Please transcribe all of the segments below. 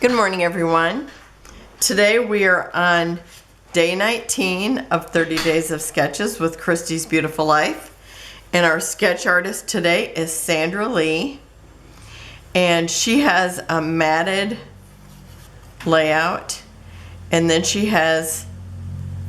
Good morning, everyone. Today we are on day 19 of 30 Days of Sketches with Christy's Beautiful Life. And our sketch artist today is Sandra Lee. And she has a matted layout. And then she has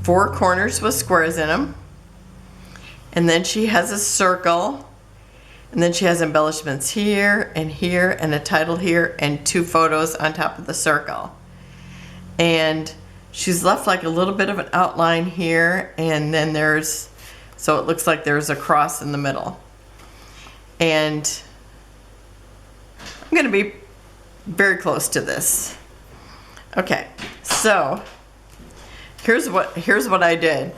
4 corners with squares in them. And then she has a circle. And then she has embellishments here and a title here and 2 photos on top of the circle. And she's left like a little bit of an outline here, and then so it looks like there's a cross in the middle. And I'm gonna be very close to this. Okay, so here's what I did.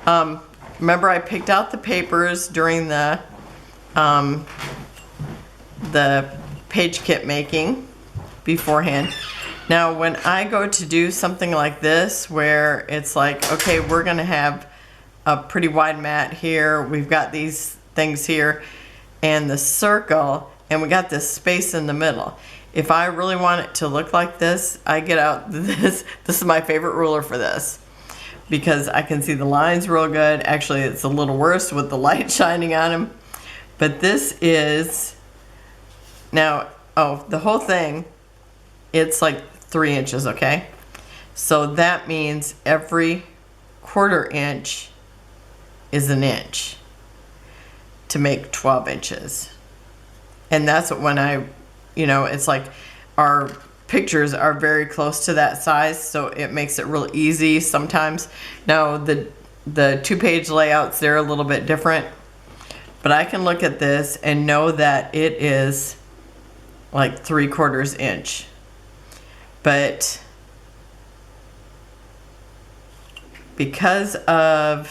Remember, I picked out the papers during the page kit making beforehand. Now when I go to do something like this where it's like, okay, we're gonna have a pretty wide mat here, we've got these things here and the circle, and we got this space in the middle. If I really want it to look like this, I get out this is my favorite ruler for this, because I can see the lines real good. Actually, it's a little worse with the light shining on them. But this is, now, the whole thing, it's like 3 inches, okay? So that means every 1/4 inch is an inch to make 12 inches. And that's what when it's like our pictures are very close to that size, so it makes it real easy sometimes. Now the 2-page layouts, they're a little bit different. But I can look at this and know that it is like 3/4 inch. But because of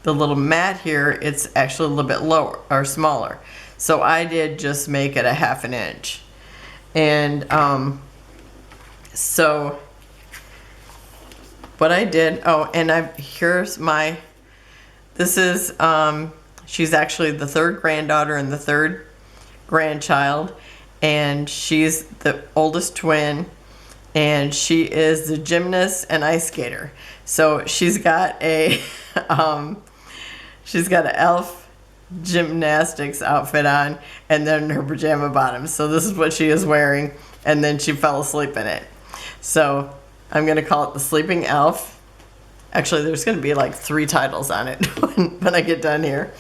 the little mat here, it's actually a little bit lower or smaller. So I did just make it a 1/2 inch. And so what I did, this is, she's actually the 3rd granddaughter and the 3rd grandchild, and she's the oldest twin, and she is the gymnast and ice skater. So she's got a elf gymnastics outfit on, and then her pajama bottoms. So this is what she is wearing, and then she fell asleep in it. So I'm gonna call it the Sleeping Elf. Actually, there's gonna be like 3 titles on it when I get done here.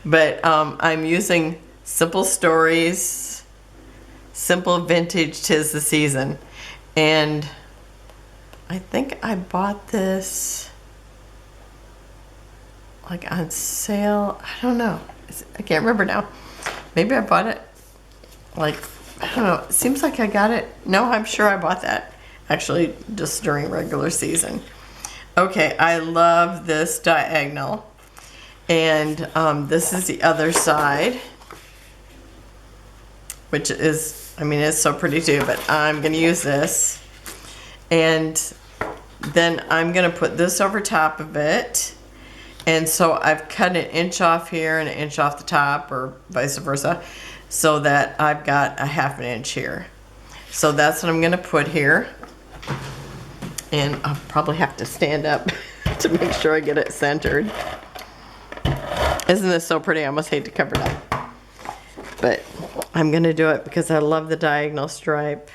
But I'm using Simple Stories, Simple Vintage 'Tis the Season. And I think I bought this like on sale. I don't know. I can't remember now. Maybe I bought it like, I don't know. It seems like I got it. No, I'm sure I bought that actually just during regular season. Okay, I love this diagonal. And this is the other side, which is, it's so pretty too, but I'm going to use this. And then I'm going to put this over top of it. And so I've cut 1 inch off here and 1 inch off the top, or vice versa, so that I've got a 1/2 inch here. So that's what I'm going to put here. And I'll probably have to stand up to make sure I get it centered. Isn't this so pretty? I almost hate to cover it up. But I'm going to do it because I love the diagonal stripe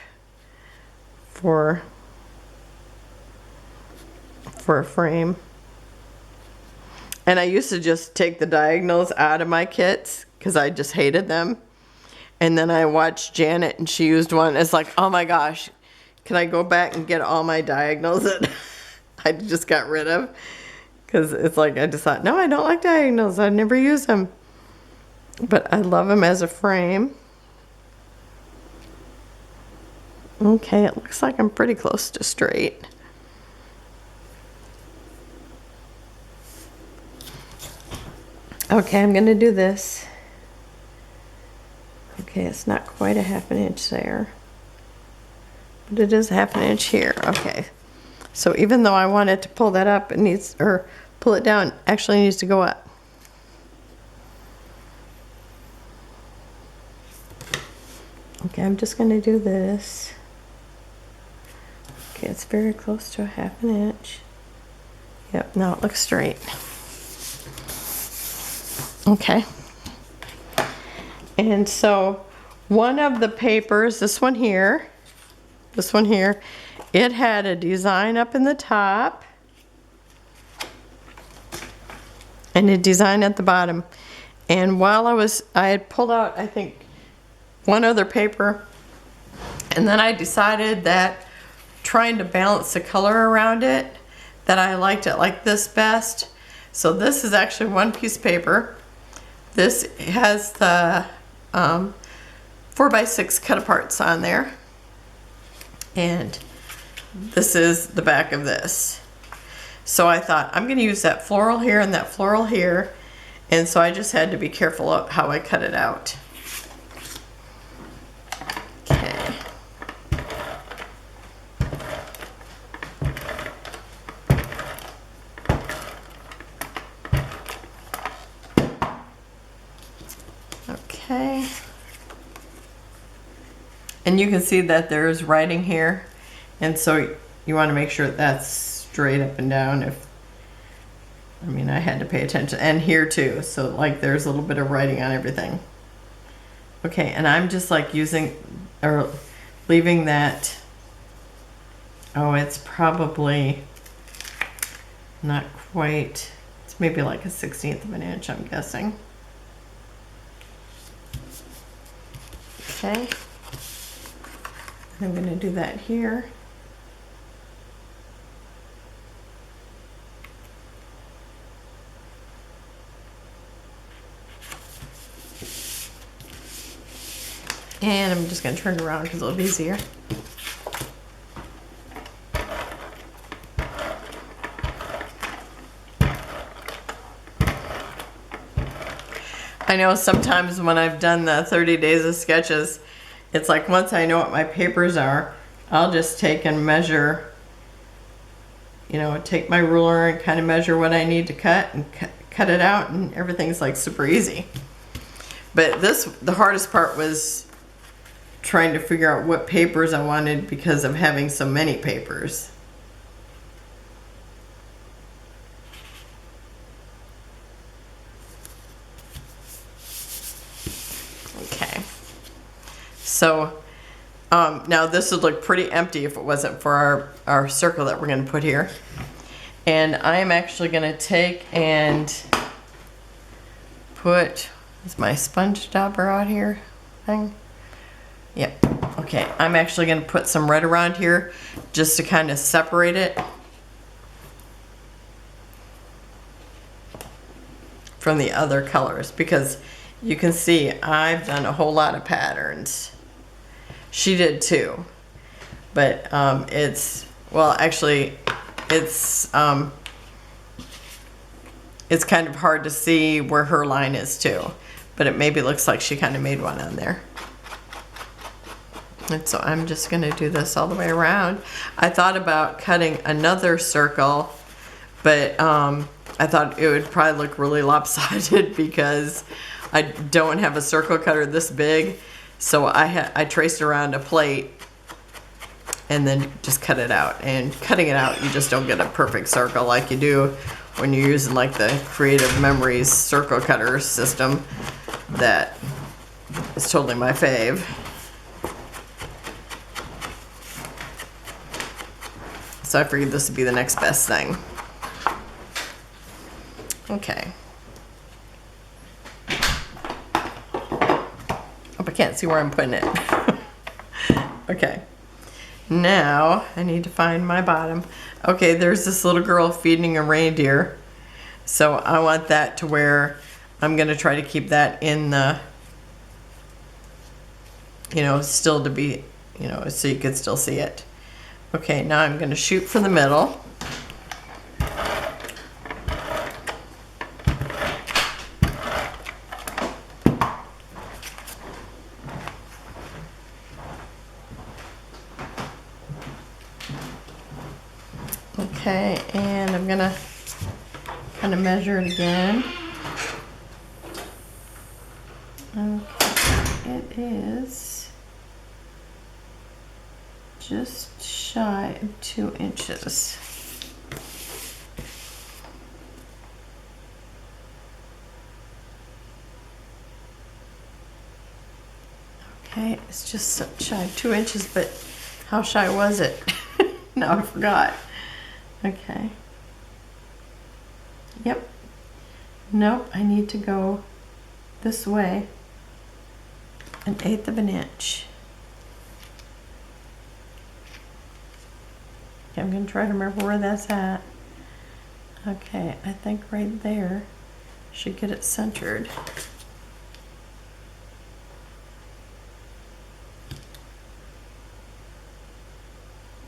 for a frame. And I used to just take the diagonals out of my kits because I just hated them. And then I watched Janet, and she used one. It's like, oh my gosh, can I go back and get all my diagonals that I just got rid of? Because it's like, I just thought, no, I don't like diagonals. I never use them. But I love them as a frame. Okay, it looks like I'm pretty close to straight. Okay, I'm going to do this. Okay, it's not quite a 1/2 inch there. But it is 1/2 inch here. Okay. So even though I wanted to pull that up, pull it down, actually needs to go up. Okay, I'm just going to do this. it's very close to a 1/2 inch. Yep, now it looks straight. Okay. And so one of the papers, this one here, it had a design up in the top and a design at the bottom. And while I had pulled out, I think, one other paper, and then I decided that trying to balance the color around it, that I liked it like this best. So this is actually one piece of paper. This has the 4x6 cut aparts on there. And this is the back of this. So I thought, I'm going to use that floral here and that floral here. And so I just had to be careful of how I cut it out. Okay. Okay. And you can see that there's writing here. And so you want to make sure that's straight up and down. I had to pay attention. And here too. So like there's a little bit of writing on everything. Okay, and I'm just like leaving that. Oh, it's probably not quite. It's maybe like a 1/16 of an inch, I'm guessing. Okay. I'm going to do that here. And I'm just going to turn it around because it'll be easier. I know sometimes when I've done the 30 days of sketches, it's like once I know what my papers are, I'll just take and measure, take my ruler and kind of measure what I need to cut and cut it out, and everything's like super easy. But the hardest part was trying to figure out what papers I wanted because of having so many papers. Okay. So now this would look pretty empty if it wasn't for our circle that we're going to put here. And I am actually going to take and put, is my sponge dauber out here thing? Yep. Okay, I'm actually going to put some red around here just to kind of separate it from the other colors, because you can see I've done a whole lot of patterns. She did too, but it's kind of hard to see where her line is too, but it maybe looks like she kind of made one on there. And so I'm just going to do this all the way around. I thought about cutting another circle, but I thought it would probably look really lopsided because I don't have a circle cutter this big. So I traced around a plate and then just cut it out. And cutting it out, you just don't get a perfect circle like you do when you're using like the Creative Memories circle cutter system. That is totally my fave. So I figured this would be the next best thing. Okay. I can't see where I'm putting it. Okay. Now I need to find my bottom. Okay, there's this little girl feeding a reindeer. So I want that to where I'm going to try to keep that in the, still to be, so you can still see it. Okay, now I'm going to shoot for the middle. Okay, and I'm going to kind of measure it again. Okay, it is just shy of 2 inches. Okay, it's just shy of 2 inches, but how shy was it? Now I forgot. Okay. Yep. Nope, I need to go this way 1/8 of an inch. Okay, I'm going to try to remember where that's at. Okay, I think right there should get it centered.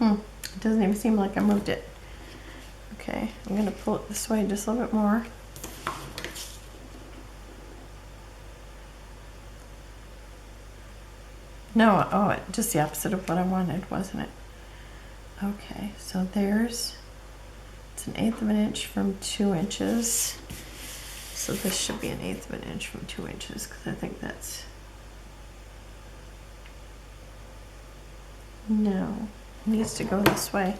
It doesn't even seem like I moved it. Okay, I'm going to pull it this way just a little bit more. No, oh, just the opposite of what I wanted, wasn't it? Okay, so it's 1/8 of an inch from 2 inches. So this should be 1/8 of an inch from 2 inches, because I think that's, no, it needs to go this way.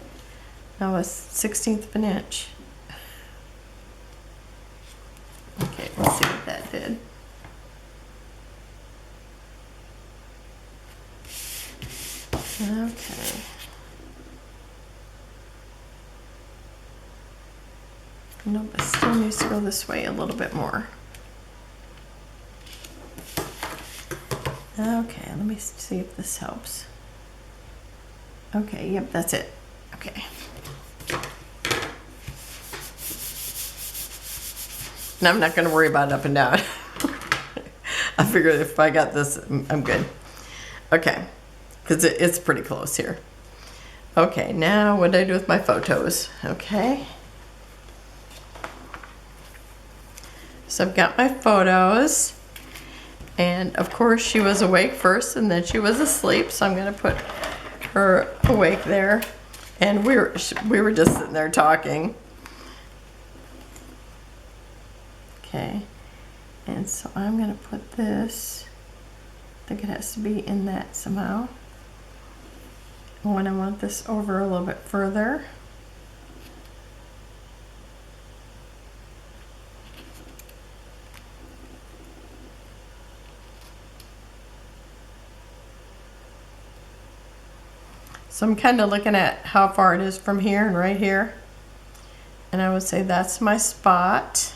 That was 1/16 of an inch. Okay, let's see what that did. Okay. Nope, it still needs to go this way a little bit more. Okay, let me see if this helps. Okay, yep, that's it. Okay. Now I'm not going to worry about up and down. I figured if I got this, I'm good. Okay, because it's pretty close here. Okay, now what do I do with my photos? Okay. So I've got my photos, and of course she was awake first and then she was asleep, so I'm going to put her awake there, and we were just sitting there talking. Okay, and so I'm going to put this, I think it has to be in that somehow. And when I want this over a little bit further, so I'm kind of looking at how far it is from here and right here, and I would say that's my spot.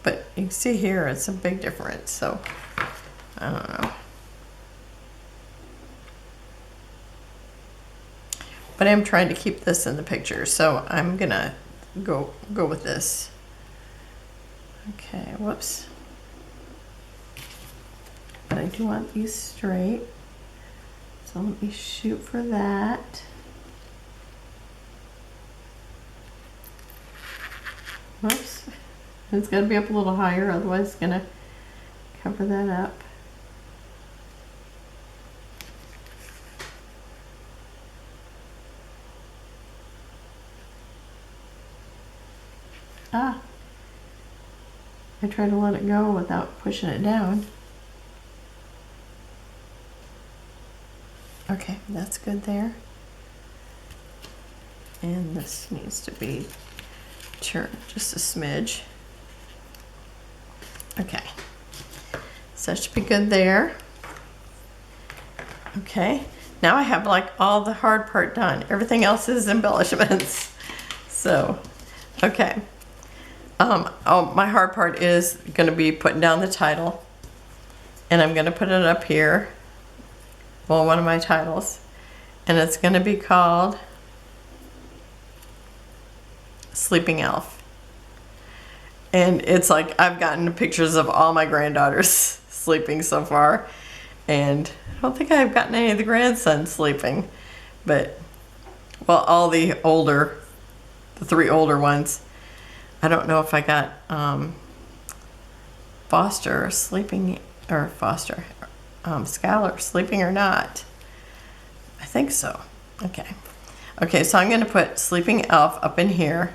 But you can see here it's a big difference, so I don't know. But I'm trying to keep this in the picture, so I'm gonna go with this. Okay, whoops. But I do want these straight, so let me shoot for that. Whoops. It's got to be up a little higher, otherwise it's going to cover that up. Ah, I try to let it go without pushing it down. Okay, that's good there. And this needs to be turned just a smidge. Okay, so that should be good there. Okay, now I have like all the hard part done. Everything else is embellishments. So, okay. Oh, my hard part is going to be putting down the title, and I'm going to put it up here. Well, one of my titles, and it's going to be called Sleeping Elf. And it's like I've gotten pictures of all my granddaughters sleeping so far, and I don't think I've gotten any of the grandsons sleeping, but well, all the 3 older ones. I don't know if I got Foster sleeping, or Foster Skylar sleeping or not. I think so. Okay, so I'm going to put Sleeping Elf up in here,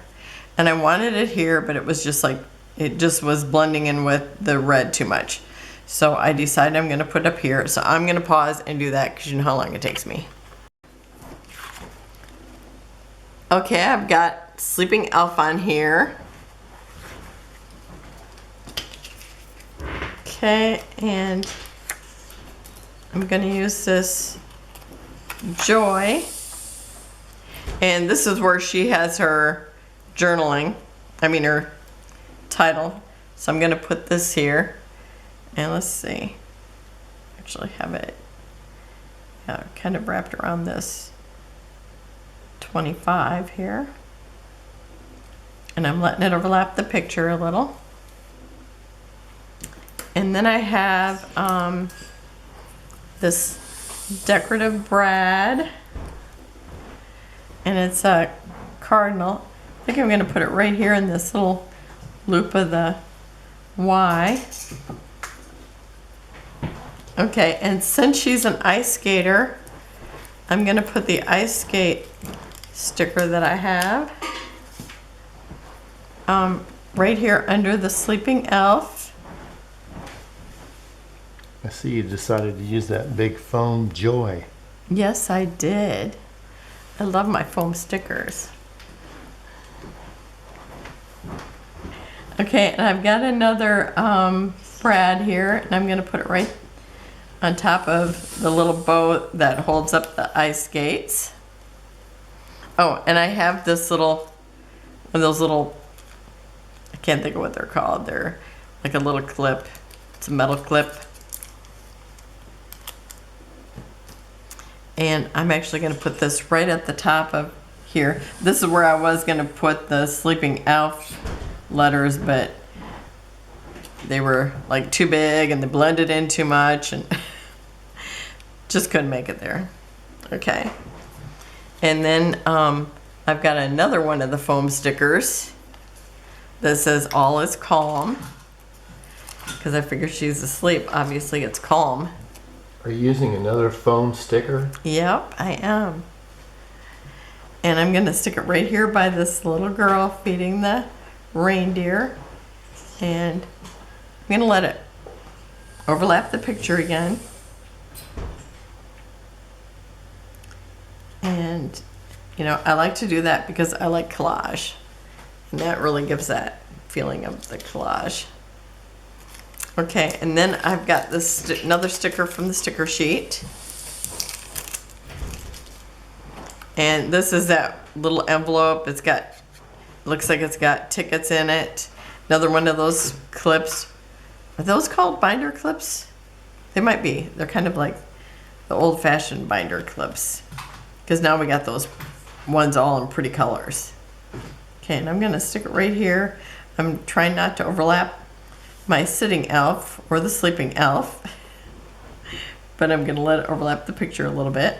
and I wanted it here, but it was just like, it just was blending in with the red too much. So I decided I'm going to put it up here. So I'm going to pause and do that because you know how long it takes me. Okay, I've got Sleeping Elf on here. Okay, and I'm going to use this Joy. And this is where she has her journaling, her title. So I'm going to put this here. And let's see. Actually have it kind of wrapped around this 25 here. And I'm letting it overlap the picture a little. And then I have this Decorative Brad. And it's a cardinal. I think I'm going to put it right here in this little loop of the Y. Okay, and since she's an ice skater, I'm going to put the ice skate sticker that I have right here under the Sleeping Elf. I see you decided to use that big foam Joy. Yes, I did. I love my foam stickers. Okay, and I've got another brad here, and I'm going to put it right on top of the little bow that holds up the ice skates. Oh, and I have this little, one of those little, I can't think of what they're called. They're like a little clip. It's a metal clip. And I'm actually going to put this right at the top of here. This is where I was going to put the Sleeping Elf letters, but they were like too big and they blended in too much and just couldn't make it there. Okay. And then I've got another one of the foam stickers that says all is calm, because I figure she's asleep. Obviously it's calm. Are you using another foam sticker? Yep, I am. And I'm going to stick it right here by this little girl feeding the reindeer. And I'm going to let it overlap the picture again. And, I like to do that because I like collage. And that really gives that feeling of the collage. Okay, and then I've got this another sticker from the sticker sheet. And this is that little envelope. Looks like it's got tickets in it. Another one of those clips. Are those called binder clips? They might be. They're kind of like the old-fashioned binder clips. Because now we got those ones all in pretty colors. Okay, and I'm going to stick it right here. I'm trying not to overlap my sitting elf or the sleeping elf, but I'm going to let it overlap the picture a little bit.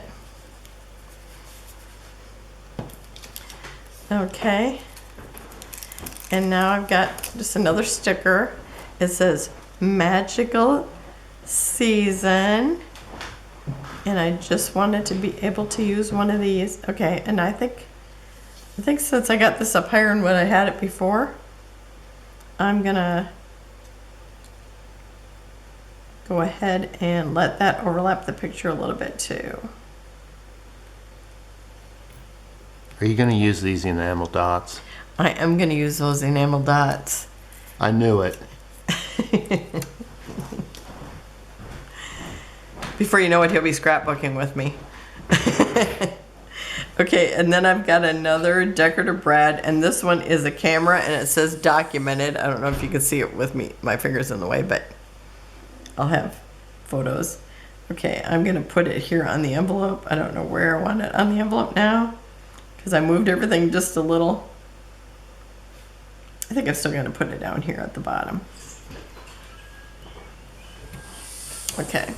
Okay, and now I've got just another sticker. It says magical season, and I just wanted to be able to use one of these. Okay, and I think since I got this up higher than what I had it before, I'm gonna go ahead and let that overlap the picture a little bit too. Are you going to use these enamel dots? I am going to use those enamel dots. I knew it. Before you know it, he'll be scrapbooking with me. Okay, and then I've got another Decorative Brad, and this one is a camera, and it says documented. I don't know if you can see it with me, my fingers in the way, but I'll have photos. Okay, I'm going to put it here on the envelope. I don't know where I want it on the envelope now, because I moved everything just a little. I think I'm still going to put it down here at the bottom. Okay.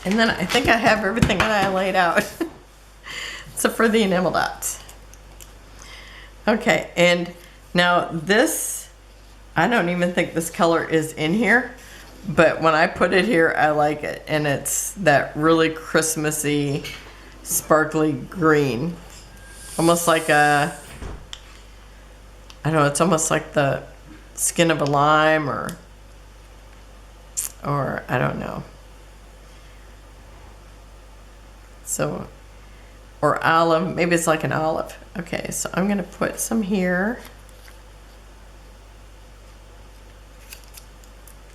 And then I think I have everything that I laid out. Except for the enamel dots. Okay, and now this, I don't even think this color is in here, but when I put it here, I like it. And it's that really Christmassy, sparkly green. Almost like a, I don't know, it's almost like the skin of a lime or I don't know. So or olive. Maybe it's like an olive. Okay, so I'm gonna put some here.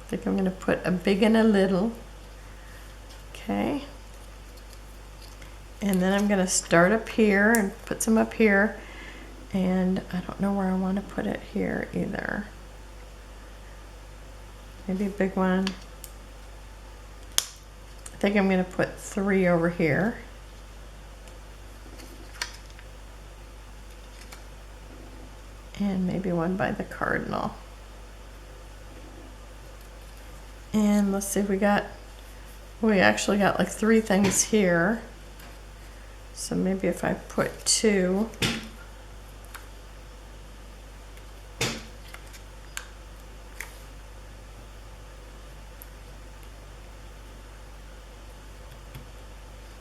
I think I'm gonna put a big and a little. Okay. And then I'm gonna start up here and put some up here. And I don't know where I want to put it here either. Maybe a big one. I think I'm going to put 3 over here. And maybe one by the cardinal. And let's see, we actually got like 3 things here. So maybe if I put 2.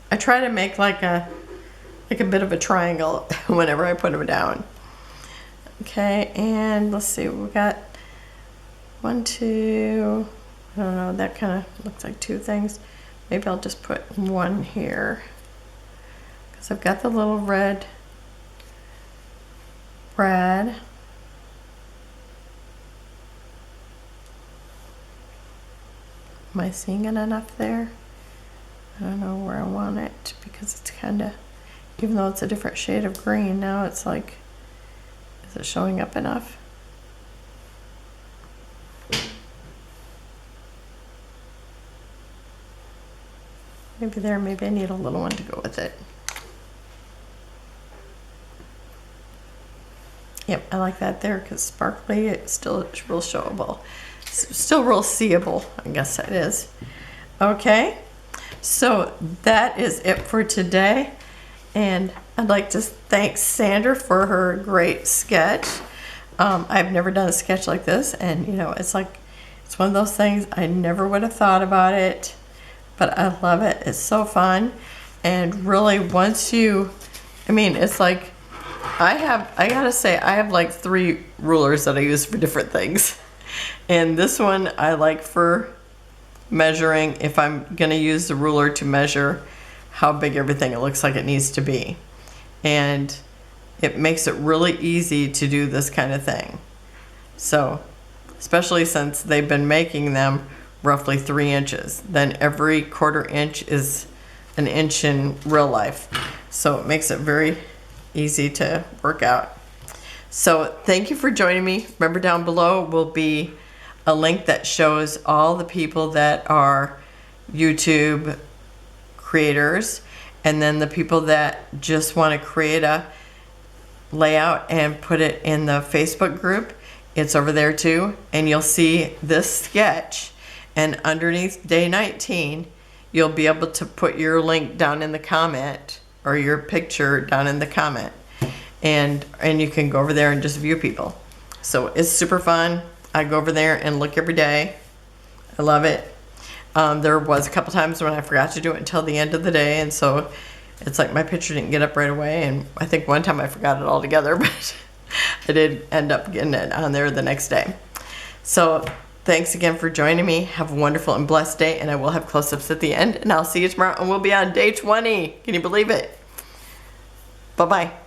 I try to make like a bit of a triangle whenever I put them down. Okay, and let's see, we got 1, 2, I don't know, that kind of looks like 2 things. Maybe I'll just put 1 here. Because I've got the little red brad. Am I seeing it enough there? I don't know where I want it because it's kind of, even though it's a different shade of green, now it's like, is it showing up enough? Maybe there, maybe I need a little one to go with it. Yep, I like that there because sparkly, it's still real showable. Still real seeable, I guess it is. Okay. So that is it for today, and I'd like to thank Sandra for her great sketch. I've never done a sketch like this, and you know, it's one of those things I never would have thought about it, but I love it. It's so fun, and really once you, I mean, it's like I gotta say I have like 3 rulers that I use for different things, and this one I like for measuring, if I'm going to use the ruler to measure how big everything it looks like it needs to be. And it makes it really easy to do this kind of thing. So, especially since they've been making them roughly 3 inches, then every 1/4 inch is an inch in real life. So it makes it very easy to work out. So thank you for joining me. Remember, down below will be a link that shows all the people that are YouTube creators, and then the people that just want to create a layout and put it in the Facebook group. It's over there too, and you'll see this sketch, and underneath day 19 you'll be able to put your link down in the comment, or your picture down in the comment, and you can go over there and just view people. So it's super fun. I go over there and look every day. I love it. There was a couple times when I forgot to do it until the end of the day, and so it's like my picture didn't get up right away, and I think one time I forgot it altogether, but I did end up getting it on there the next day. So thanks again for joining me. Have a wonderful and blessed day, and I will have close-ups at the end, and I'll see you tomorrow, and we'll be on day 20. Can you believe it? Bye-bye.